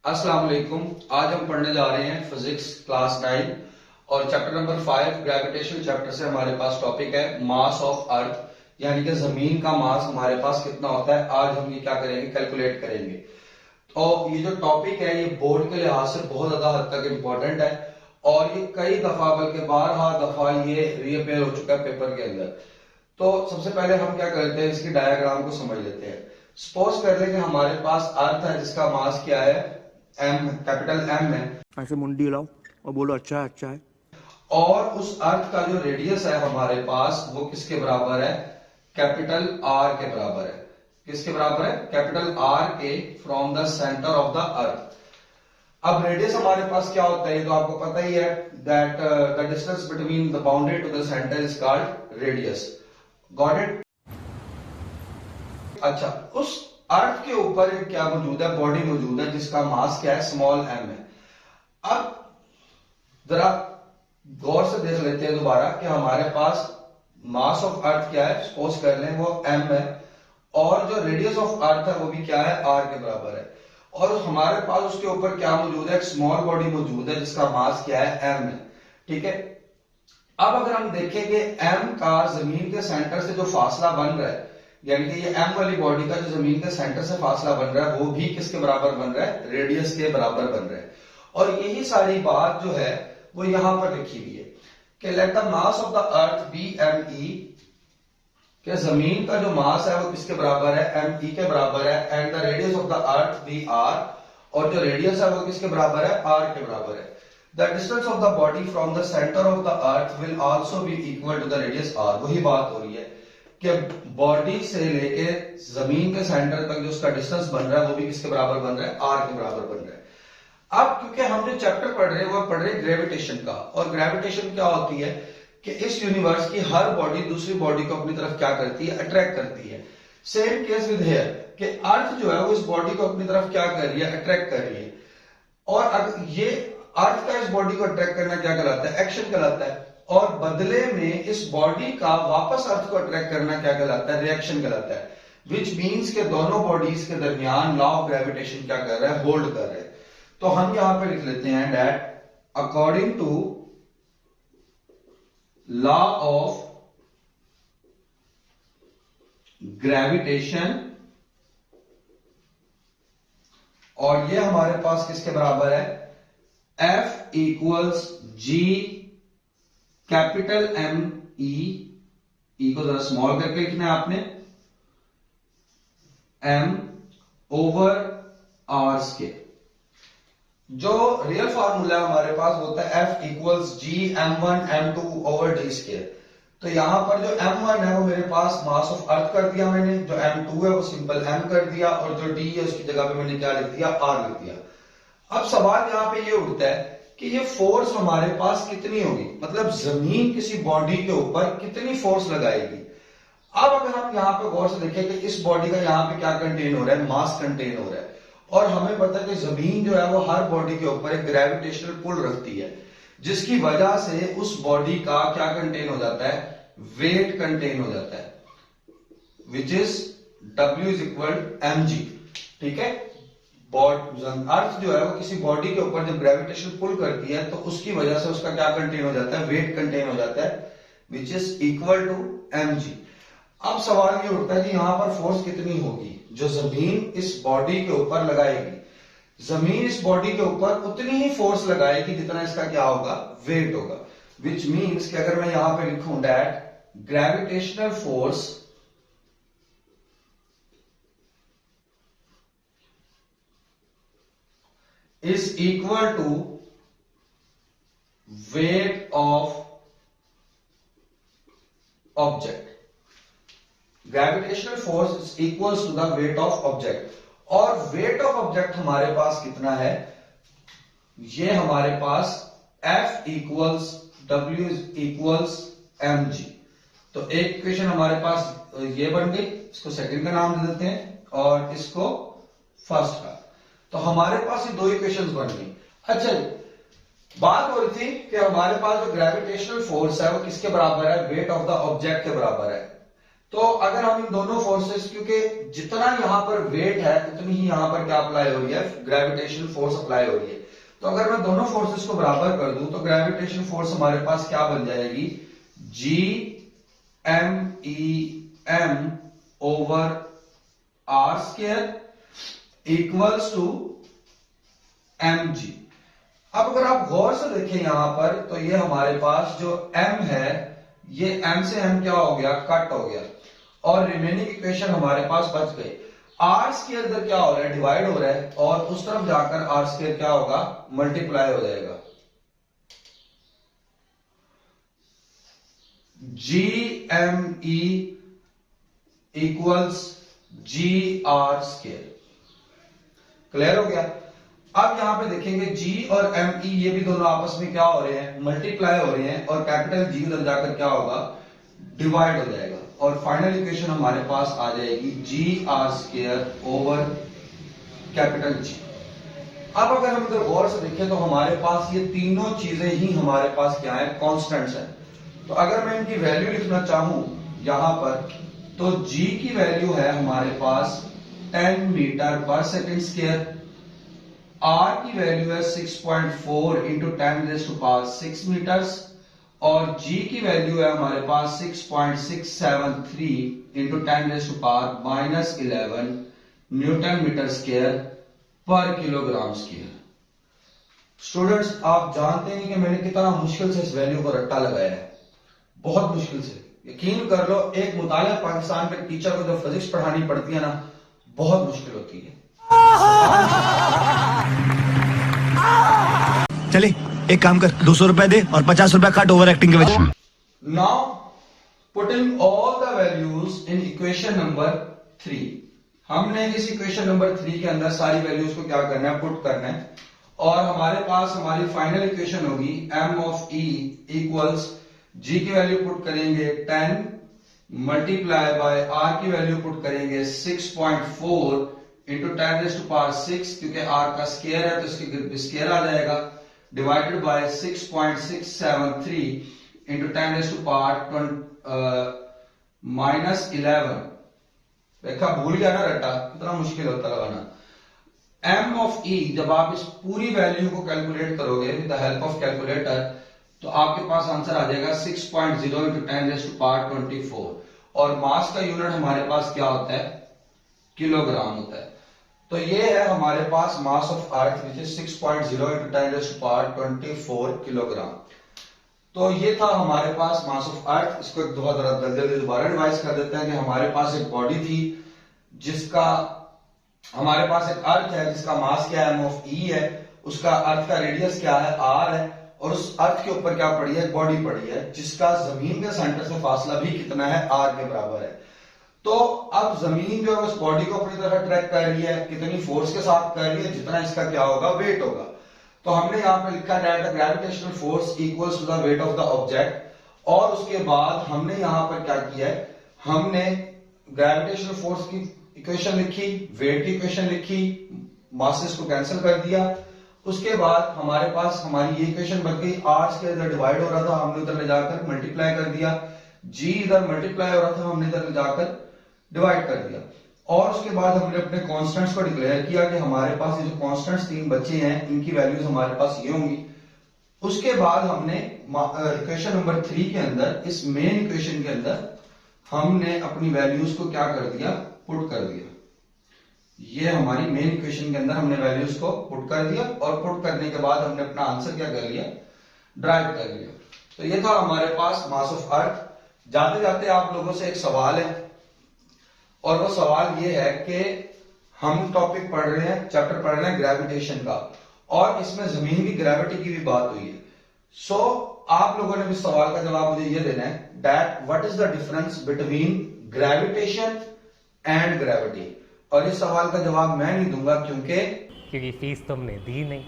अस्सलाम वालेकुम। आज हम पढ़ने जा रहे हैं फिजिक्स क्लास 9 और चैप्टर नंबर 5 ग्रेविटेशन चैप्टर से हमारे पास टॉपिक है मास ऑफ अर्थ, यानी कि जमीन का मास हमारे पास कितना होता है। आज हम ये क्या करेंगे, कैलकुलेट करेंगे। तो ये जो टॉपिक है ये बोर्ड के लिहाज से बहुत ज्यादा हद तक इंपॉर्टेंट है और ये कई दफा बल्कि 12 दफा ये रीअपेयर हो चुका है पेपर के अंदर। तो सबसे पहले हम क्या करते हैं, इसकी डायग्राम को समझ लेते हैं। सपोज कर लें कि हमारे पास अर्थ है जिसका मास क्या है, एम, कैपिटल एम है। ऐसे मुंडी हिलाओ और बोलो अच्छा है अच्छा है। और उस अर्थ का जो रेडियस है हमारे पास वो किसके बराबर है, कैपिटल आर के बराबर है। किसके बराबर है, कैपिटल आर के from the centre of the अर्थ। अब रेडियस हमारे पास क्या होता है, तो आपको पता ही है that the distance between the boundary to the centre is called radius. Got it. अच्छा, उस अर्थ के ऊपर क्या मौजूद है, बॉडी मौजूद है जिसका मास क्या है, स्मॉल एम है। अब जरा गौर से देख लेते हैं दोबारा कि हमारे पास मास ऑफ अर्थ क्या है। सपोज कर लें वो एम है और जो रेडियस ऑफ अर्थ है वो भी क्या है, आर के बराबर है। और हमारे पास उसके ऊपर क्या मौजूद है, एक स्मॉल बॉडी मौजूद है जिसका मास क्या है, एम है। ठीक है। अब अगर हम देखें कि एम का जमीन के सेंटर से जो फासला बन रहा है, यानी कि ये एम वाली बॉडी का जो जमीन के सेंटर से फासला बन रहा है वो भी किसके बराबर बन रहा है, रेडियस के बराबर बन रहा है। और यही सारी बात जो है वो यहां पर लिखी हुई है कि let the mass of the earth be M E, के जमीन का जो मास है वो किसके बराबर है, एम ई के बराबर है। And the radius of the earth be R, और जो रेडियस है वो किसके बराबर है, आर के बराबर है। The distance of the body from the centre of the earth will also be equal to the radius R. वही बात हो रही है कि बॉडी से लेके जमीन के सेंटर तक जो उसका डिस्टेंस बन रहा है वो भी किसके बराबर बन रहा है, आर के बराबर बन रहा है। अब क्योंकि हम जो चैप्टर पढ़ रहे हैं वो पढ़ रहे हैं ग्रेविटेशन का, और ग्रेविटेशन क्या होती है कि इस यूनिवर्स की हर बॉडी दूसरी बॉडी को अपनी तरफ क्या करती है, अट्रैक्ट करती है। सेम केस विद हेयर कि अर्थ जो है वो इस बॉडी को अपनी तरफ क्या कर रही है, अट्रैक्ट कर रही है। और अगर ये अर्थ का इस बॉडी को अट्रैक्ट करना क्या कहलाता है, एक्शन कहलाता है। और बदले में इस बॉडी का वापस अर्थ को अट्रैक्ट करना क्या कहलाता है, रिएक्शन कहलाता है। विच मीन्स के दोनों बॉडीज के दरमियान लॉ ऑफ ग्रेविटेशन क्या कर रहा है, होल्ड कर रहा है। तो हम यहां पे लिख लेते हैं that according to law of gravitation, और ये हमारे पास किसके बराबर है, F equals G capital M E को जरा स्मॉल करके लिखना है आपने, एम ओवर आर स्केयर। जो रियल फार्मूला हमारे पास होता है F equals G m1 m2 over D square. तो यहां पर जो m1 है वो मेरे पास मास ऑफ अर्थ कर दिया मैंने, जो m2 है वो सिंपल m कर दिया, और जो d है उसकी जगह पे मैंने क्या लिख दिया, r लिख दिया। अब सवाल यहां पे ये उठता है कि ये फोर्स हमारे पास कितनी होगी, मतलब जमीन किसी बॉडी के ऊपर कितनी फोर्स लगाएगी। अब अगर हम यहां पे गौर से देखें कि इस बॉडी का यहां पे क्या कंटेन हो रहा है, मास कंटेन हो रहा है। और हमें पता है कि जमीन जो है वो हर बॉडी के ऊपर एक ग्रेविटेशनल पुल रखती है, जिसकी वजह से उस बॉडी का क्या कंटेन हो जाता है, वेट कंटेन हो जाता है, which is W is equal mg। ठीक है। अर्थ जो है वो किसी बॉडी के ऊपर जब ग्रेविटेशन पुल करती है तो उसकी वजह से उसका क्या कंटेन हो जाता है, वेट कंटेन हो जाता है, which is equal to mg। अब सवाल ये उठता है कि यहां पर फोर्स कितनी होगी जो जमीन इस बॉडी के ऊपर लगाएगी। जमीन इस बॉडी के ऊपर उतनी ही फोर्स लगाएगी जितना इसका क्या होगा, वेट होगा। विच मीन्स कि अगर मैं यहां पे लिखूं that gravitational force is equal to weight of object. Gravitational force is equals to the weight of object. और weight of object हमारे पास कितना है, ये हमारे पास F equals W equals mg। तो एक इक्वेशन हमारे पास ये बन गई, इसको सेकंड का नाम दे देते हैं और इसको फर्स्ट का। तो हमारे पास ये दो इक्वेशंस बन गई। अच्छा, बात हो रही थी कि हमारे पास जो ग्रेविटेशनल फोर्स है वो किसके बराबर है, वेट ऑफ द ऑब्जेक्ट के बराबर है। तो अगर हम इन दोनों फोर्सेस, क्योंकि जितना यहां पर वेट है उतनी ही यहां पर क्या अप्लाई हो रही है, ग्रेविटेशनल फोर्स अप्लाई हो रही है। तो अगर मैं दोनों फोर्सेस को बराबर कर दूं तो ग्रेविटेशनल फोर्स हमारे पास क्या बन जाएगी, G M E M over R square equals to M G. अब अगर आप गौर से देखें यहां पर, तो ये हमारे पास जो m है, ये m से m क्या हो गया, कट हो गया, और रिमेनिंग इक्वेशन हमारे पास बच गई। आर स्क्वायर इधर क्या हो रहा है, डिवाइड हो रहा है, और उस तरफ जाकर आर स्क्वायर क्या होगा, मल्टीप्लाई हो जाएगा। G M E equals G R square. Clear हो गया। अब यहां पे देखेंगे G और ME ये भी दोनों आपस में क्या हो रहे हैं, मल्टीप्लाई हो रहे हैं, और कैपिटल G उधर जाकर क्या होगा, डिवाइड हो जाएगा, और फाइनल इक्वेशन हमारे पास आ जाएगी G R square over capital G। अब अगर हम इधर गौर से देखें तो हमारे पास ये तीनों चीजें ही हमारे पास क्या है, कॉन्स्टेंट्स है। तो अगर मैं इनकी वैल्यू लिखना चाहूं यहां पर, तो G की वैल्यू है हमारे पास 10 मीटर पर सेकेंड स्क्वायर, R की वैल्यू है 6.4 इंटू 10⁻6 मीटर्स, और G की वैल्यू है हमारे पास 6.673 इंटू 10⁻11 न्यूटन मीटर स्क्वायर पर किलोग्राम स्क्वायर। स्टूडेंट्स, आप जानते हैं कि मैंने कितना मुश्किल से इस वैल्यू को रट्टा लगाया है, बहुत मुश्किल से। यकीन कर लो, एक मुतालिया पाकिस्तान के टीचर को जब फिजिक्स पढ़ानी पड़ती है ना, बहुत मुश्किल होती है। चले एक काम कर, 200 रुपए दे और 50 रुपए काट ओवर एक्टिंग के वजह। Now putting all the values in equation number 3, हमने इस इक्वेशन नंबर 3 के अंदर सारी वैल्यूज को क्या करना है, पुट करना है, और हमारे पास हमारी फाइनल इक्वेशन होगी m of e equals g की वैल्यू पुट करेंगे 10 मल्टीप्लाई बाय r की वैल्यू पुट करेंगे 6.4 इंटू 10⁻6, क्योंकि r का स्क्वायर है तो इसके स्क्वायर आ जाएगा, डिवाइडेड बाय 6.673 इंटू 10⁻11। देखा, भूल गया ना रट्टा, कितना मुश्किल होता लगाना। m ऑफ e, जब आप इस पूरी वैल्यू को कैलकुलेट करोगे with the help of calculator, तो आपके पास आंसर आ जाएगा 6.0 इंटू 10⁻24, और मास का यूनिट हमारे पास क्या होता है, किलोग्राम होता है। तो ये है हमारे पास mass of earth which is 6.0 into 10⁻24 kilogram. तो ये था हमारे पास मास ऑफ अर्थ। इसको एक जल्दी दोबारा रिवाइज कर देते हैं कि हमारे पास एक बॉडी थी जिसका, हमारे पास एक अर्थ है जिसका मास क्या है, m ऑफ e है, उसका अर्थ का रेडियस क्या है, r है, और उस अर्थ के ऊपर क्या पड़ी है, बॉडी पड़ी है, जिसका जमीन के सेंटर से फासला भी कितना है, r के बराबर है। तो अब जमीन जो है उस बॉडी को अपनी तरफ ट्रैक कर रही है, कितनी फोर्स के साथ कर रही है, जितना इसका क्या होगा, वेट होगा। तो हमने यहाँ पे लिखा है the gravitational force equals to the weight of the object, और उसके बाद हमने यहाँ पर क्या किया है, हमने ग्रेविटेशनल फोर्स की इक्वेशन लिखी, वेट की इक्वेशन लिखी, मासेस को कैंसिल कर दिया। उसके बाद हमारे पास हमारी ये इक्वेशन बन गई, r के इधर डिवाइड हो रहा था, हमने उधर ले जाकर मल्टीप्लाई कर दिया, g इधर मल्टीप्लाई हो रहा था, हमने इधर ले जाकर डिवाइड कर दिया, और उसके बाद हमने अपने कांस्टेंट्स को डिक्लेयर किया कि हमारे पास ये जो कांस्टेंट्स तीन बचे हैं इनकी वैल्यूज हमारे पास ये होंगी। उसके बाद हमने इक्वेशन नंबर 3 के अंदर, इस मेन इक्वेशन के अंदर हमने अपनी वैल्यूज को क्या कर दिया, पुट कर दिया। ये हमारी मेन इक्वेशन के अंदर हमने वैल्यूज को पुट कर दिया, और पुट करने के बाद हमने अपना आंसर क्या कर लिया, ड्राइव कर लिया। तो ये था हमारे पास मास ऑफ अर्थ। जाते जाते आप लोगों से एक सवाल है, और वो सवाल ये है कि हम टॉपिक पढ़ रहे हैं, चैप्टर पढ़ रहे हैं ग्रेविटेशन का, और इसमें जमीन की ग्रेविटी की भी बात हुई है। सो आप लोगों ने भी सवाल का जवाब मुझे ये देना है, that what is the difference between gravitation and gravity. और इस सवाल का जवाब मैं नहीं दूंगा क्योंकि फीस तुमने दी नहीं।